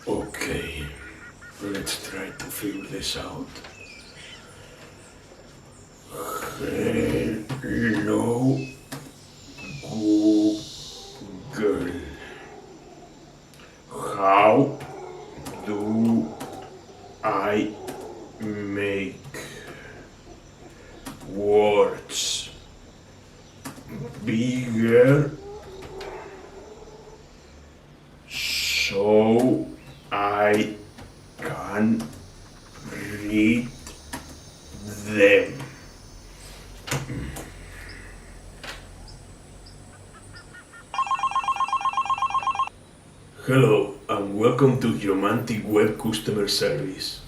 Okay, let's try to figure this out. Hello, Google. How do I make words bigger so I can read them? Hello and welcome to Romantic Web Customer Service.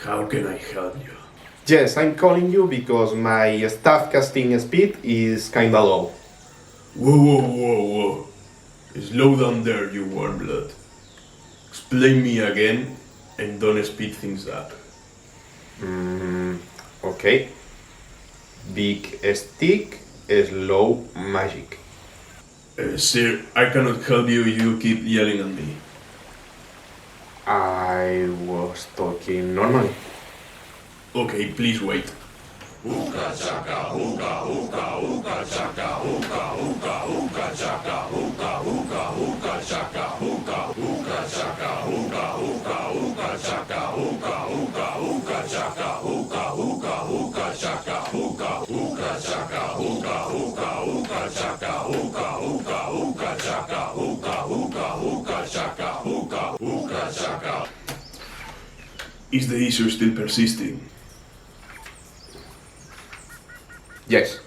How can I help you? Yes, I'm calling you because my staff casting speed is kinda low. Whoa. Slow down there, you warm blood. Explain me again and don't speed things up. Okay. Big stick, slow magic. Sir, I cannot help you if you keep yelling at me. I was talking normally. Okay, please wait. Is the issue still persisting? Yes.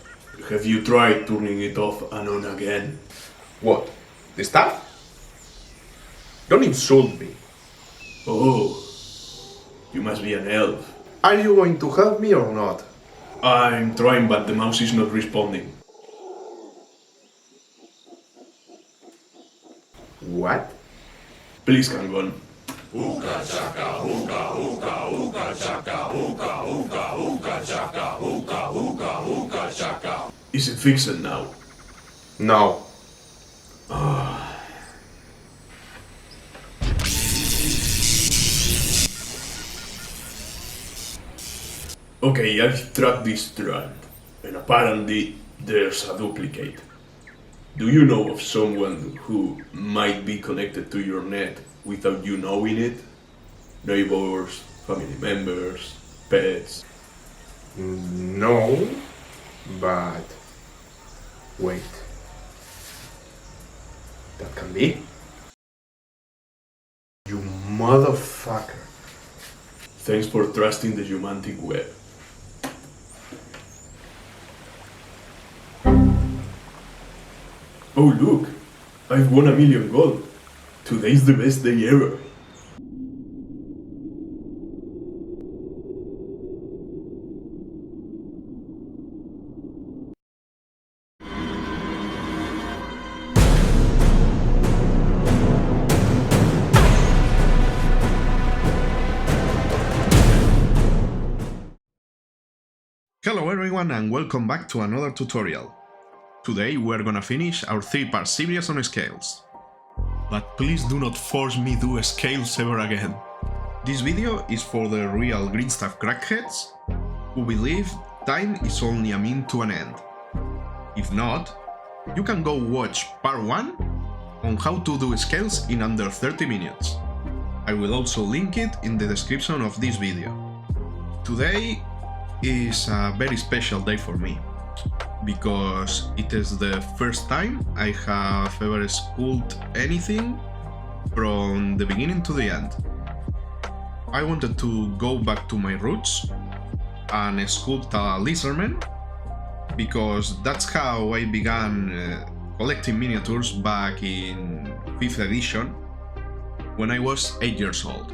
Have you tried turning it off and on again? What? The staff? Don't insult me. Oh, you must be an elf. Are you going to help me or not? I'm trying, but the mouse is not responding. What? Please hang on. Is it fixed now? No. Okay, I've tracked this strand, and apparently there's a duplicate. Do you know of someone who might be connected to your net without you knowing it? Neighbors, family members, pets? No. But... wait. That can be? You motherfucker. Thanks for trusting the Romantic Web. Oh look, I've won 1,000,000 gold. Today's the best day ever. Hello everyone and welcome back to another tutorial. Today we're gonna finish our 3-part series on scales. But please do not force me to do scales ever again. This video is for the real greenstuff crackheads who believe time is only a mean to an end. If not, you can go watch part 1 on how to do scales in under 30 minutes. I will also link it in the description of this video. Today is a very special day for me, because it is the first time I have ever sculpted anything from the beginning to the end. I wanted to go back to my roots and sculpt a Lizardmen, because that's how I began collecting miniatures back in 5th edition when I was 8 years old.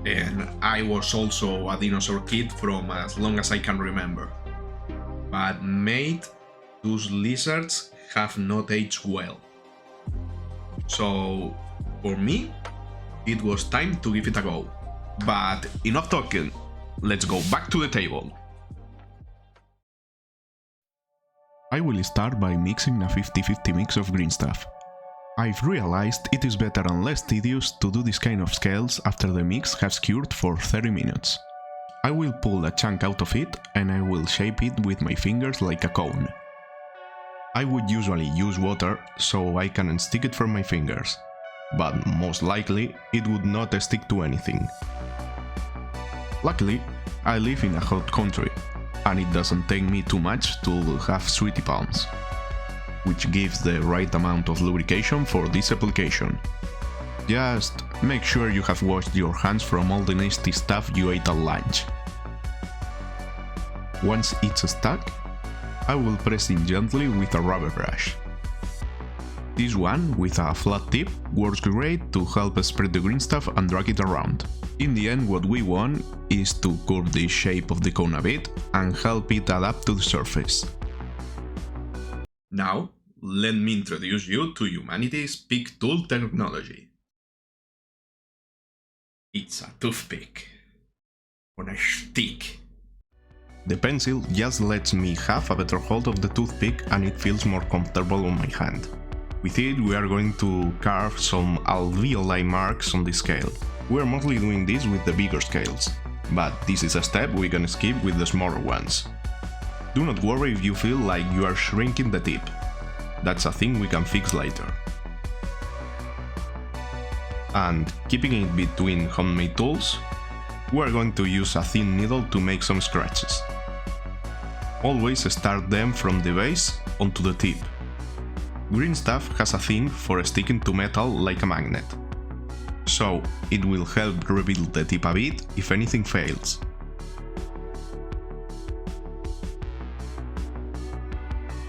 And I was also a dinosaur kid from as long as I can remember. But mate, those lizards have not aged well. So, for me, it was time to give it a go. But enough talking, let's go back to the table. I will start by mixing a 50-50 mix of greenstuff. I've realized it is better and less tedious to do this kind of scales after the mix has cured for 30 minutes. I will pull a chunk out of it and I will shape it with my fingers like a cone. I would usually use water so I can unstick it from my fingers, but most likely it would not stick to anything. Luckily, I live in a hot country, and it doesn't take me too much to have sweaty palms, which gives the right amount of lubrication for this application. Just make sure you have washed your hands from all the nasty stuff you ate at lunch. Once it's stuck, I will press it gently with a rubber brush. This one, with a flat tip, works great to help spread the green stuff and drag it around. In the end, what we want is to curve the shape of the cone a bit and help it adapt to the surface. Now, let me introduce you to humanity's pick tool technology. It's a toothpick on a stick. The pencil just lets me have a better hold of the toothpick and it feels more comfortable on my hand. With it, we are going to carve some alveoli marks on the scale. We are mostly doing this with the bigger scales, but this is a step we can skip with the smaller ones. Do not worry if you feel like you are shrinking the tip. That's a thing we can fix later. And keeping it between handmade tools, we are going to use a thin needle to make some scratches. Always start them from the base onto the tip. Green stuff has a thing for sticking to metal like a magnet, so it will help reveal the tip a bit if anything fails.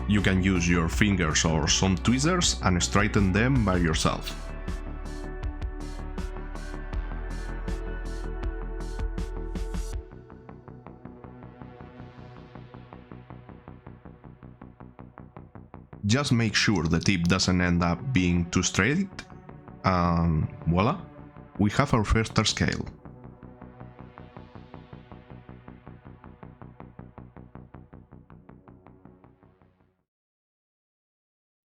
You can use your fingers or some tweezers and straighten them by yourself. Just make sure the tip doesn't end up being too straight, and voila, we have our first scale.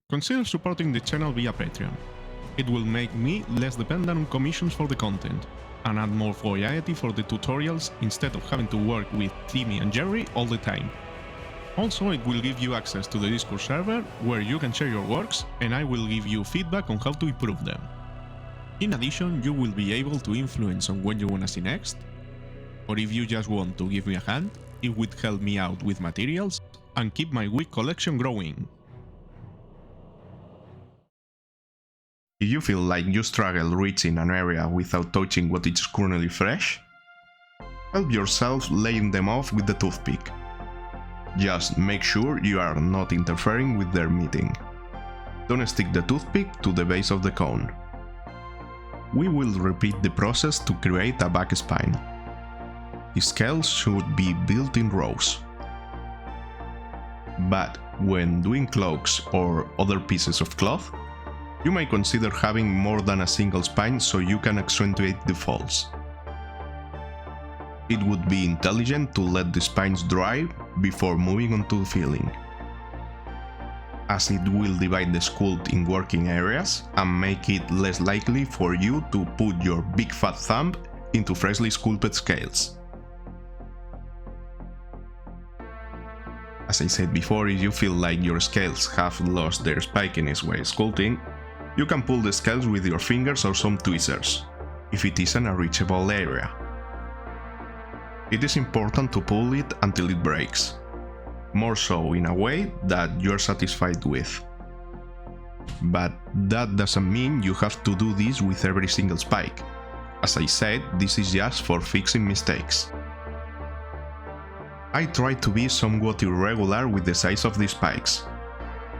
Consider supporting the channel via Patreon. It will make me less dependent on commissions for the content, and add more variety for the tutorials instead of having to work with Timmy and Jerry all the time. Also, it will give you access to the Discord server where you can share your works and I will give you feedback on how to improve them. In addition, you will be able to influence on what you wanna see next, or if you just want to give me a hand, it would help me out with materials and keep my wig collection growing. If you feel like you struggle reaching an area without touching what is currently fresh, help yourself laying them off with the toothpick. Just make sure you are not interfering with their meeting. Don't stick the toothpick to the base of the cone. We will repeat the process to create a back spine. The scales should be built in rows. But when doing cloaks or other pieces of cloth, you may consider having more than a single spine so you can accentuate the folds. It would be intelligent to let the spines dry before moving on to the filling, as it will divide the sculpt in working areas and make it less likely for you to put your big fat thumb into freshly sculpted scales. As I said before, if you feel like your scales have lost their spikiness while sculpting, you can pull the scales with your fingers or some tweezers, if it isn't a reachable area. It is important to pull it until it breaks, more so in a way that you are satisfied with. But that doesn't mean you have to do this with every single spike. As I said, this is just for fixing mistakes. I try to be somewhat irregular with the size of the spikes.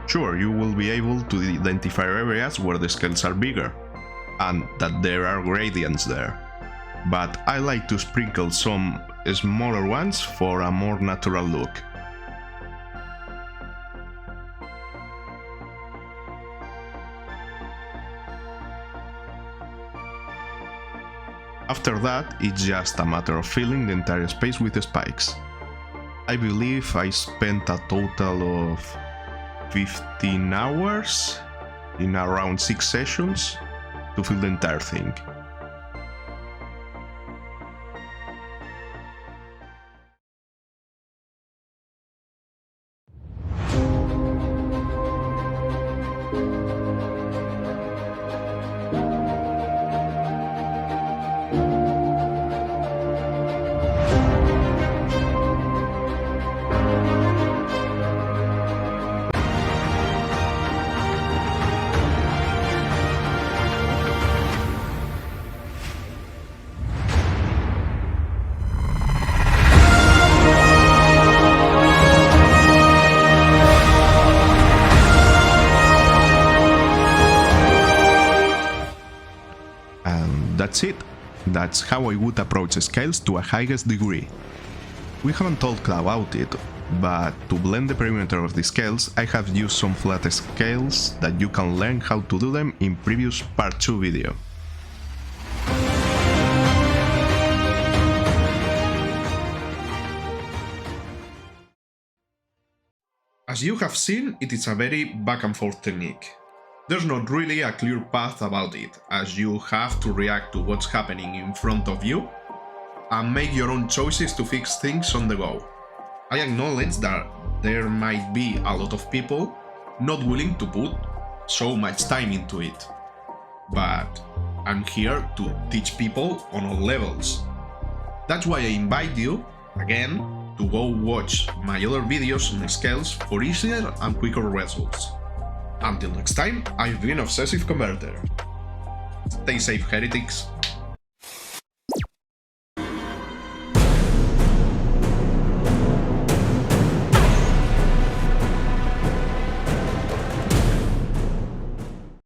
Sure, you will be able to identify areas where the scales are bigger, and that there are gradients there, but I like to sprinkle some smaller ones for a more natural look. After that, it's just a matter of filling the entire space with the spikes. I believe I spent a total of 15 hours in around 6 sessions to fill the entire thing. That's it. That's how I would approach scales to a highest degree. We haven't talked about it, but to blend the perimeter of the scales, I have used some flat scales that you can learn how to do them in previous part 2 video. As you have seen, it is a very back and forth technique. There's not really a clear path about it, as you have to react to what's happening in front of you and make your own choices to fix things on the go. I acknowledge that there might be a lot of people not willing to put so much time into it, but I'm here to teach people on all levels. That's why I invite you, again, to go watch my other videos on scales for easier and quicker results. Until next time, I've been Obsessive Converter. Stay safe, heretics.